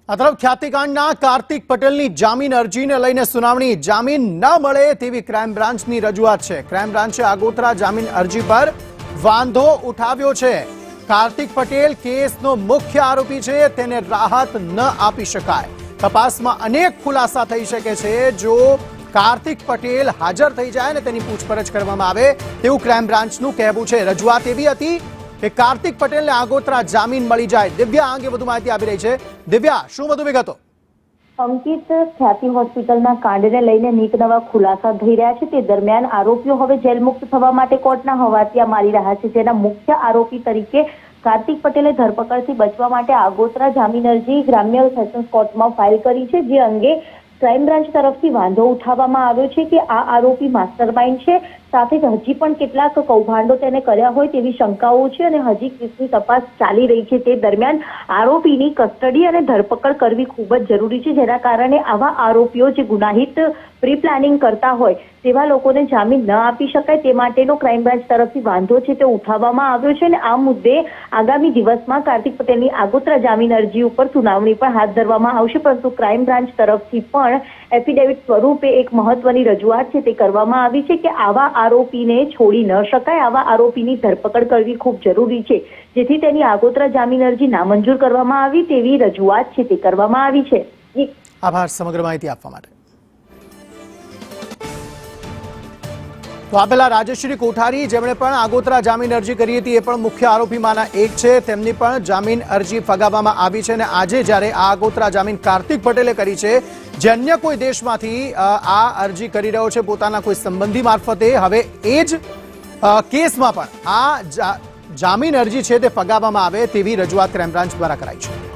આ તરફ ખ્યાતિકાંડના કાર્તિક પટેલની જામીન અરજીને લઈને સુનાવણી જામીન ન મળે તેવી ક્રાઇમ બ્રાન્ચની રજૂઆત છે। ક્રાઇમ બ્રાન્ચે આગોતરા જામીન અરજી પર વાંધો ઉઠાવ્યો છે। કાર્તિક પટેલ કેસનો મુખ્ય આરોપી છે, તેને રાહત ન આપી શકાય। તપાસમાં અનેક ખુલાસા થઈ શકે છે જો કાર્તિક પટેલ હાજર થઈ જાય ને તેની પૂછપરછ કરવામાં આવે તેવું ક્રાઇમ બ્રાન્ચનું કહેવું છે। રજૂઆત એવી હતી કે કાર્તિક પટેલને આગોતરા જામીન મળી જાય। દિવ્યા આ અંગે વધુ માહિતી આપી રહી છે। દિવ્યા, શું વધુ વિગતો? અંકિત, ખ્યાતિ હોસ્પિટલના કાંડને લઈને નીક નવા ખુલાસા થઈ રહ્યા છે। તે દરમિયાન આરોપીઓ હવે જેલમુક્ત થવા માટે કોર્ટના હવાતિયા મારી રહ્યા છે। જેના મુખ્ય આરોપી તરીકે કાર્તિક પટેલે ધરપકડથી બચવા માટે આગોતરા જામીન અરજી ગ્રામ્ય સેશન્સ કોર્ટમાં ફાઇલ કરી છે। જે અંગે ક્રાઇમ બ્રાન્ચ તરફથી વાંધો ઉઠાવવામાં આવ્યો છે કે આ આરોપી માસ્ટરમાઇન્ડ છે, સાથે જ હજી પણ કેટલાક કૌભાંડો તેને કર્યા હોય તેવી શંકાઓ છે અને હજી કેસની તપાસ ચાલી રહી છે। તે દરમિયાન આરોપીની કસ્ટડી અને ધરપકડ કરવી ખૂબ જ જરૂરી છે, જેના કારણે આવા આરોપીઓ જે ગુનાહિત પ્રી પ્લાનિંગ કરતા હોય તેવા લોકોને જામીન ન આપી શકાય તે માટેનો ક્રાઇમ બ્રાન્ચ તરફથી વાંધો છે તે ઉઠાવવામાં આવ્યો છે અને આ મુદ્દે આગામી દિવસમાં કાર્તિક પટેલની આગોતરા જામીન અરજી ઉપર સુનાવણી પણ હાથ ધરવામાં આવશે। પરંતુ ક્રાઇમ બ્રાન્ચ તરફથી પણ એફિડેવિટ સ્વરૂપે એક મહત્વની રજૂઆત છે તે કરવામાં આવી છે કે આવા આરોપીને છોડી ન શકાય, આવા આરોપીની ધરપકડ કરવી ખૂબ જરૂરી છે, જેથી તેની આગોતરા જામીન અરજી નામંજૂર કરવામાં આવી તેવી રજૂઆત છે તે કરવામાં આવી છે। આભાર સમગ્ર માહિતી આપવા માટે। તો આપેલા રાજેશ્રી કોઠારી, જેમણે પણ આગોતરા જામીન અરજી કરી હતી, એ પણ મુખ્ય આરોપીમાંના એક છે। તેમની પણ જામીન અરજી ફગાવવામાં આવી છે અને આજે જ્યારે આ આગોતરા જામીન કાર્તિક પટેલે કરી છે, જે અન્ય કોઈ દેશમાંથી આ અરજી કરી રહ્યો છે પોતાના કોઈ સંબંધી મારફતે, હવે એ જ કેસમાં પણ આ જામીન અરજી છે તે ફગાવવામાં આવે તેવી રજૂઆત ક્રાઇમ બ્રાન્ચ દ્વારા કરાઈ છે।